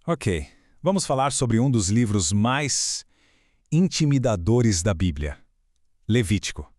Ok, vamos falar sobre um dos livros mais intimidadores da Bíblia, Levítico.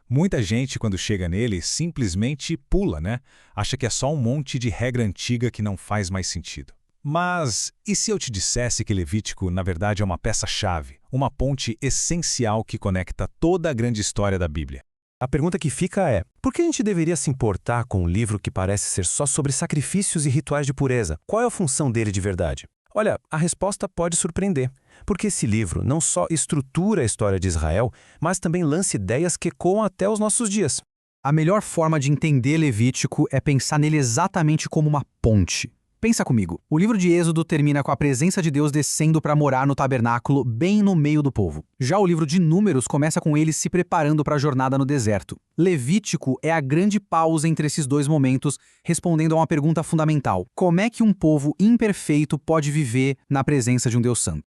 Muita gente, quando chega nele, simplesmente pula, né? Acha que é só um monte de regra antiga que não faz mais sentido. Mas e se eu te dissesse que Levítico, na verdade, é uma peça-chave, uma ponte essencial que conecta toda a grande história da Bíblia? A pergunta que fica é: por que a gente deveria se importar com um livro que parece ser só sobre sacrifícios e rituais de pureza? Qual é a função dele de verdade? Olha, a resposta pode surpreender, porque esse livro não só estrutura a história de Israel, mas também lança ideias que ecoam até os nossos dias. A melhor forma de entender Levítico é pensar nele exatamente como uma ponte. Pensa comigo, o livro de Êxodo termina com a presença de Deus descendo para morar no tabernáculo, bem no meio do povo. Já o livro de Números começa com eles se preparando para a jornada no deserto. Levítico é a grande pausa entre esses dois momentos, respondendo a uma pergunta fundamental: como é que um povo imperfeito pode viver na presença de um Deus santo?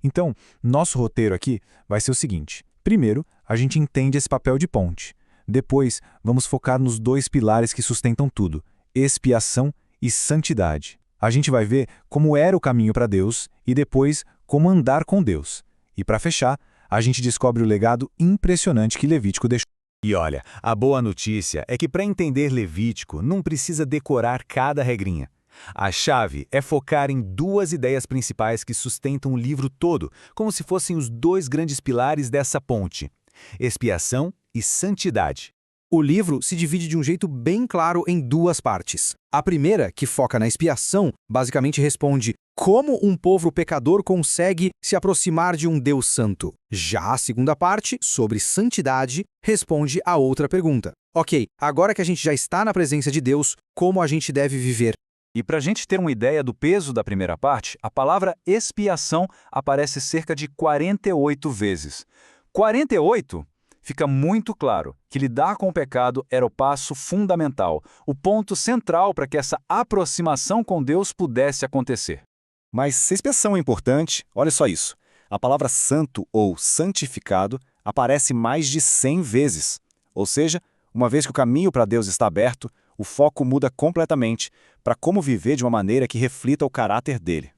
Então, nosso roteiro aqui vai ser o seguinte. Primeiro, a gente entende esse papel de ponte. Depois, vamos focar nos dois pilares que sustentam tudo: expiação e santidade. A gente vai ver como era o caminho para Deus e depois como andar com Deus. E para fechar, a gente descobre o legado impressionante que Levítico deixou. E olha, a boa notícia é que para entender Levítico não precisa decorar cada regrinha. A chave é focar em duas ideias principais que sustentam o livro todo, como se fossem os dois grandes pilares dessa ponte: expiação e santidade. O livro se divide de um jeito bem claro em duas partes. A primeira, que foca na expiação, basicamente responde como um povo pecador consegue se aproximar de um Deus santo. Já a segunda parte, sobre santidade, responde a outra pergunta. Ok, agora que a gente já está na presença de Deus, como a gente deve viver? E para a gente ter uma ideia do peso da primeira parte, a palavra expiação aparece cerca de 48 vezes. 48? Fica muito claro que lidar com o pecado era o passo fundamental, o ponto central para que essa aproximação com Deus pudesse acontecer. Mas se a expiação é importante, olha só isso. A palavra santo ou santificado aparece mais de 100 vezes. Ou seja, uma vez que o caminho para Deus está aberto, o foco muda completamente para como viver de uma maneira que reflita o caráter dele.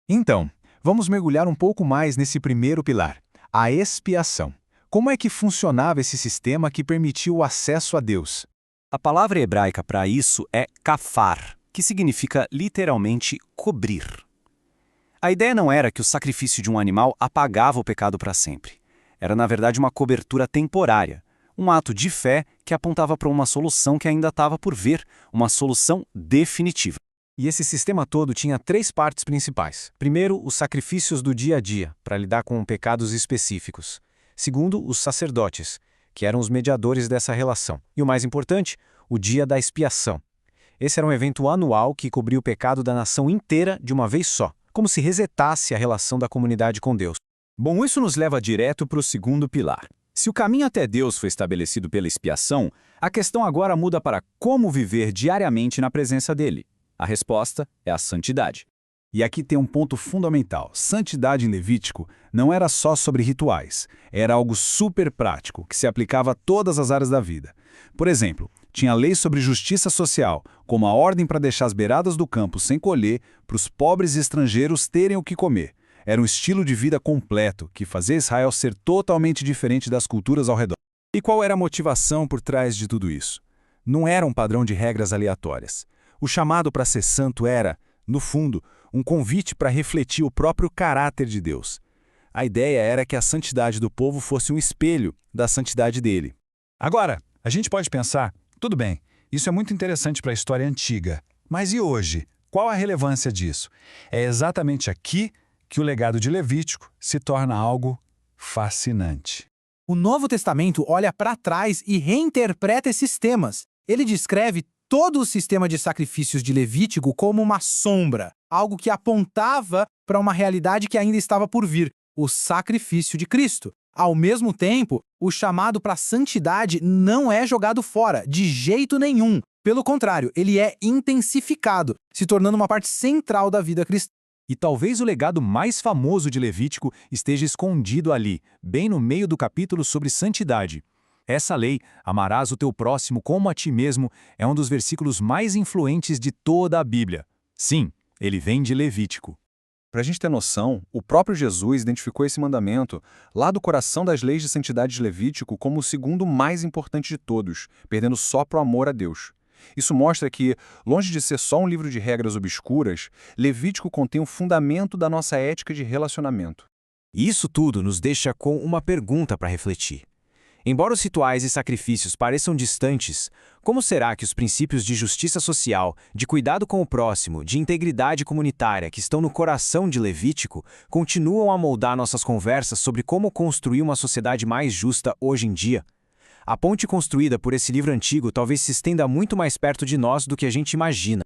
Então, vamos mergulhar um pouco mais nesse primeiro pilar, a expiação. Como é que funcionava esse sistema que permitiu o acesso a Deus? A palavra hebraica para isso é kafar, que significa literalmente cobrir. A ideia não era que o sacrifício de um animal apagava o pecado para sempre. Era, na verdade, uma cobertura temporária, um ato de fé que apontava para uma solução que ainda estava por vir, uma solução definitiva. E esse sistema todo tinha três partes principais. Primeiro, os sacrifícios do dia a dia, para lidar com pecados específicos. Segundo, os sacerdotes, que eram os mediadores dessa relação. E o mais importante, o dia da expiação. Esse era um evento anual que cobria o pecado da nação inteira de uma vez só, como se resetasse a relação da comunidade com Deus. Bom, isso nos leva direto para o segundo pilar. Se o caminho até Deus foi estabelecido pela expiação, a questão agora muda para como viver diariamente na presença dele. A resposta é a santidade. E aqui tem um ponto fundamental. Santidade em Levítico não era só sobre rituais. Era algo super prático, que se aplicava a todas as áreas da vida. Por exemplo, tinha leis sobre justiça social, como a ordem para deixar as beiradas do campo sem colher, para os pobres e estrangeiros terem o que comer. Era um estilo de vida completo, que fazia Israel ser totalmente diferente das culturas ao redor. E qual era a motivação por trás de tudo isso? Não era um padrão de regras aleatórias. O chamado para ser santo era, no fundo, um convite para refletir o próprio caráter de Deus. A ideia era que a santidade do povo fosse um espelho da santidade dele. Agora, a gente pode pensar, tudo bem, isso é muito interessante para a história antiga, mas e hoje? Qual a relevância disso? É exatamente aqui que o legado de Levítico se torna algo fascinante. O Novo Testamento olha para trás e reinterpreta esses temas. Ele descreve todo o sistema de sacrifícios de Levítico como uma sombra, algo que apontava para uma realidade que ainda estava por vir, o sacrifício de Cristo. Ao mesmo tempo, o chamado para a santidade não é jogado fora, de jeito nenhum. Pelo contrário, ele é intensificado, se tornando uma parte central da vida cristã. E talvez o legado mais famoso de Levítico esteja escondido ali, bem no meio do capítulo sobre santidade. Essa lei, amarás o teu próximo como a ti mesmo, é um dos versículos mais influentes de toda a Bíblia. Sim, ele vem de Levítico. Para a gente ter noção, o próprio Jesus identificou esse mandamento lá do coração das leis de santidade de Levítico como o segundo mais importante de todos, perdendo só para o amor a Deus. Isso mostra que, longe de ser só um livro de regras obscuras, Levítico contém o fundamento da nossa ética de relacionamento. E isso tudo nos deixa com uma pergunta para refletir. Embora os rituais e sacrifícios pareçam distantes, como será que os princípios de justiça social, de cuidado com o próximo, de integridade comunitária que estão no coração de Levítico, continuam a moldar nossas conversas sobre como construir uma sociedade mais justa hoje em dia? A ponte construída por esse livro antigo talvez se estenda muito mais perto de nós do que a gente imagina.